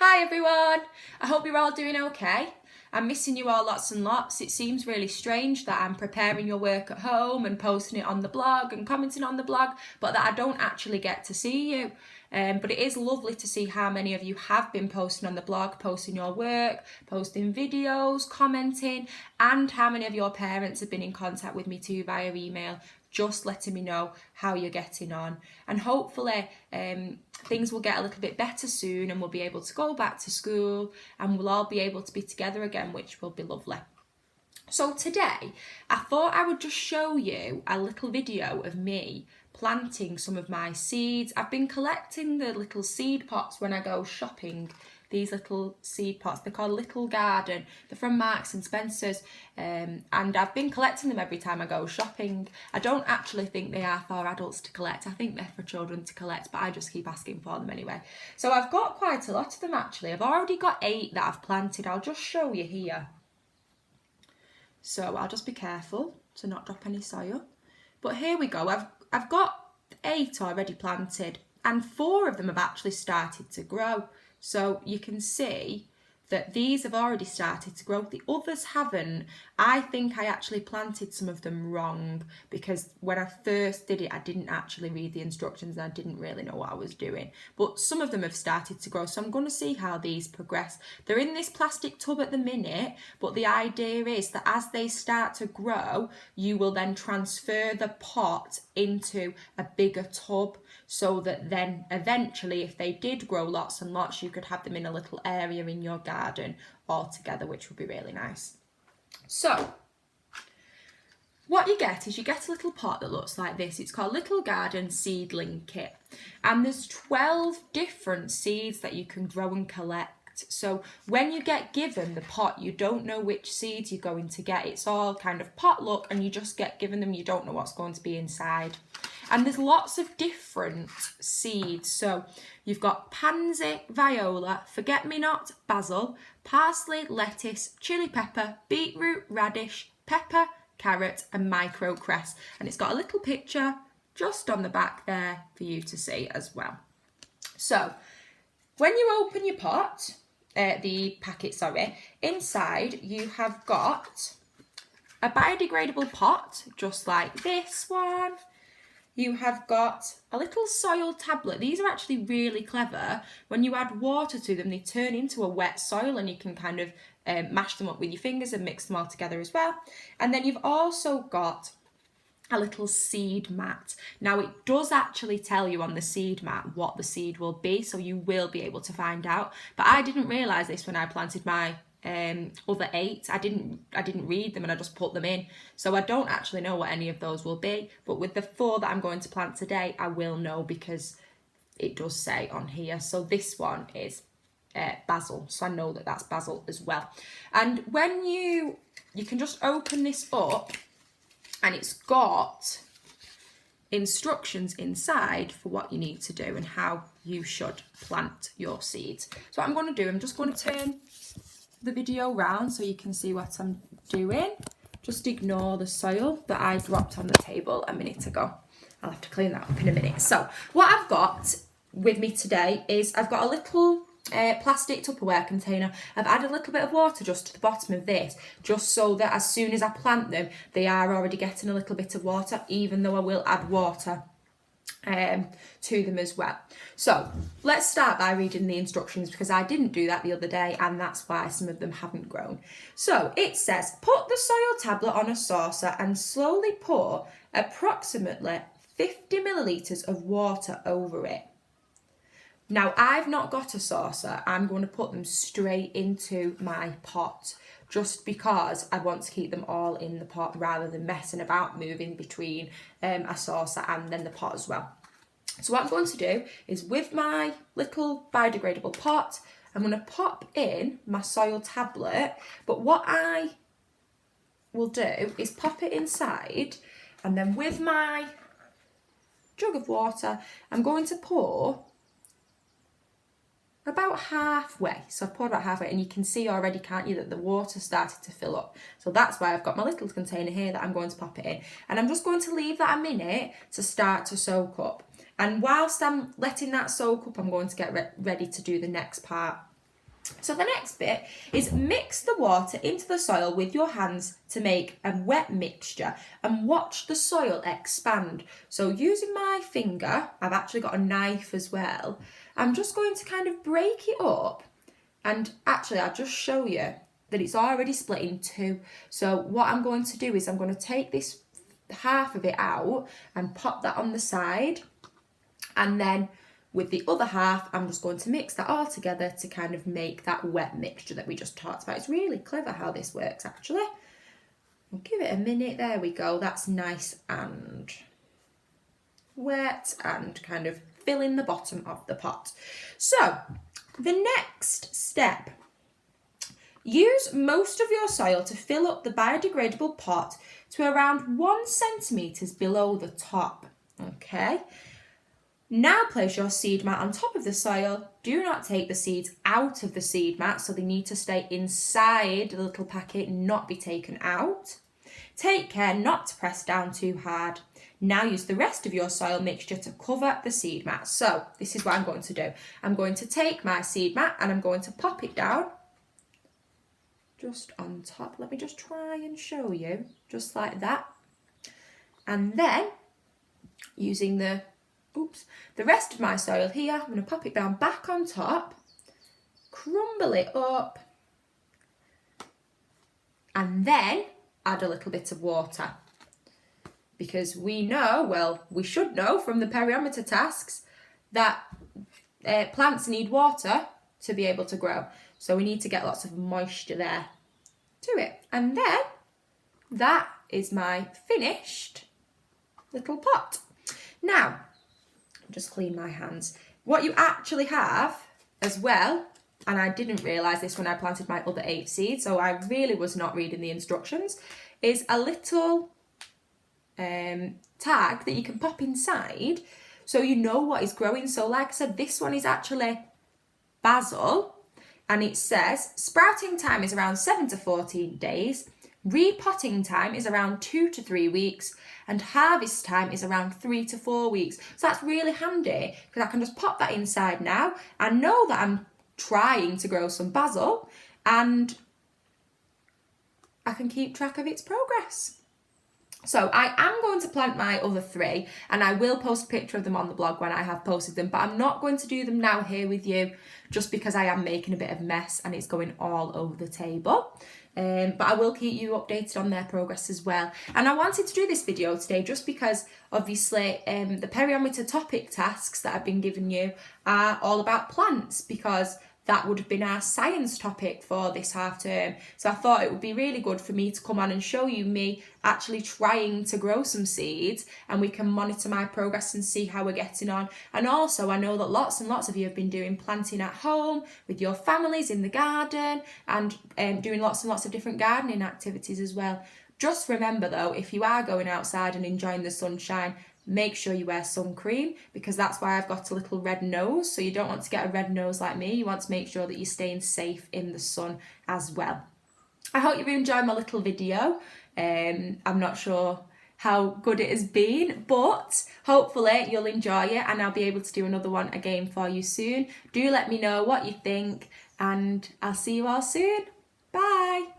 Hi everyone, I hope you're all doing okay. I'm missing you all lots and lots. It seems really strange that I'm preparing your work at home and posting it on the blog and commenting on the blog, but that I don't actually get to see you. But it is lovely to see how many of you have been posting on the blog, posting your work, posting videos, commenting, and how many of your parents have been in contact with me too via email, just letting me know how you're getting on. And hopefully things will get a little bit better soon and we'll be able to go back to school and we'll all be able to be together again, which will be lovely. So today, I thought I would just show you a little video of me planting some of my seeds. I've been collecting the little seed pots when I go shopping. These little seed pots, they're called Little Garden. They're from Marks and Spencer's, and I've been collecting them every time I go shopping. I don't actually think they are for adults to collect. I think they're for children to collect, but I just keep asking for them anyway. So I've got quite a lot of them actually. I've already got 8 that I've planted. I'll just show you here. So I'll just be careful to not drop any soil. But here we go. I've got 8 already planted, and 4 of them have actually started to grow. So you can see that these have already started to grow. The others haven't. I think I actually planted some of them wrong because when I first did it, I didn't actually read the instructions and I didn't really know what I was doing. But some of them have started to grow, so I'm going to see how these progress. They're in this plastic tub at the minute, but the idea is that as they start to grow, you will then transfer the pot into a bigger tub so that then eventually, if they did grow lots and lots, you could have them in a little area in your garden all together, which would be really nice. So what you get is you get a little pot that looks like this. It's called Little Garden Seedling Kit, and there's 12 different seeds that you can grow and collect. So when you get given the pot, you don't know which seeds you're going to get. It's all kind of potluck and you just get given them. You don't know what's going to be inside. And there's lots of different seeds. So you've got pansy, viola, forget-me-not, basil, parsley, lettuce, chili pepper, beetroot, radish, pepper, carrot and microcress. And it's got a little picture just on the back there for you to see as well. So when you open your pot, the packet, inside you have got a biodegradable pot, just like this one. You have got a little soil tablet. These are actually really clever. When you add water to them, they turn into a wet soil and you can kind of mash them up with your fingers and mix them all together as well. And then you've also got a little seed mat. Now it does actually tell you on the seed mat what the seed will be, so you will be able to find out. But I didn't realise this when I planted my other 8. I didn't read them and I just put them in, so I don't actually know what any of those will be. But with the 4 that I'm going to plant today, I will know because it does say on here. So this one is basil, so I know that that's basil as well. And when you can just open this up and it's got instructions inside for what you need to do and how you should plant your seeds. So what I'm going to do, I'm just going to turn the video round so you can see what I'm doing. Just ignore the soil that I dropped on the table a minute ago. I'll have to clean that up in a minute. So what I've got with me today is I've got a little plastic Tupperware container. I've added a little bit of water just to the bottom of this, just so that as soon as I plant them, they are already getting a little bit of water, even though I will add water to them as well. So let's start by reading the instructions because I didn't do that the other day and that's why some of them haven't grown. So it says, put the soil tablet on a saucer and slowly pour approximately 50 millilitres of water over it. Now I've not got a saucer, I'm going to put them straight into my pot just because I want to keep them all in the pot rather than messing about moving between a saucer and then the pot as well. So what I'm going to do is with my little biodegradable pot, I'm going to pop in my soil tablet, but what I will do is pop it inside and then with my jug of water, I'm going to pour about halfway. So I've poured about halfway and you can see already, can't you, that the water started to fill up. So that's why I've got my little container here that I'm going to pop it in. And I'm just going to leave that a minute to start to soak up. And whilst I'm letting that soak up, I'm going to get ready to do the next part. So the next bit is mix the water into the soil with your hands to make a wet mixture and watch the soil expand. So using my finger, I've actually got a knife as well, I'm just going to kind of break it up, and actually I'll just show you that it's already split in two. So what I'm going to do is I'm going to take this half of it out and pop that on the side, and then with the other half, I'm just going to mix that all together to kind of make that wet mixture that we just talked about. It's really clever how this works, actually. We'll give it a minute. There we go. That's nice and wet and kind of filling the bottom of the pot. So the next step, use most of your soil to fill up the biodegradable pot to around 1 centimetre below the top. Okay. Now place your seed mat on top of the soil. Do not take the seeds out of the seed mat, so they need to stay inside the little packet, not be taken out. Take care not to press down too hard. Now use the rest of your soil mixture to cover the seed mat. So this is what I'm going to do. I'm going to take my seed mat and I'm going to pop it down just on top. Let me just try and show you, just like that. And then using the rest of my soil here, I'm going to pop it down back on top, crumble it up, and then add a little bit of water. Because we know, well, we should know from the periometer tasks that plants need water to be able to grow. So we need to get lots of moisture there to it. And then that is my finished little pot. Now, just clean my hands. What you actually have as well, and I didn't realise this when I planted my other 8 seeds, so I really was not reading the instructions, is a little tag that you can pop inside so you know what is growing. So like I said, this one is actually basil, and it says sprouting time is around 7 to 14 days, repotting time is around 2 to 3 weeks, and harvest time is around 3 to 4 weeks. So that's really handy because I can just pop that inside now. I know that I'm trying to grow some basil and I can keep track of its progress. So I am going to plant my other 3 and I will post a picture of them on the blog when I have posted them, but I'm not going to do them now here with you just because I am making a bit of a mess and it's going all over the table. But I will keep you updated on their progress as well. And I wanted to do this video today just because obviously the periometer topic tasks that I've been giving you are all about plants, because that would have been our science topic for this half term. So I thought it would be really good for me to come on and show you me actually trying to grow some seeds, and we can monitor my progress and see how we're getting on. And also I know that lots and lots of you have been doing planting at home with your families in the garden and doing lots and lots of different gardening activities as well. Just remember though, if you are going outside and enjoying the sunshine, make sure you wear sun cream, because that's why I've got a little red nose. So you don't want to get a red nose like me. You want to make sure that you're staying safe in the sun as well. I hope you've enjoyed my little video. I'm not sure how good it has been, but hopefully you'll enjoy it and I'll be able to do another one again for you soon. Do let me know what you think and I'll see you all soon. Bye.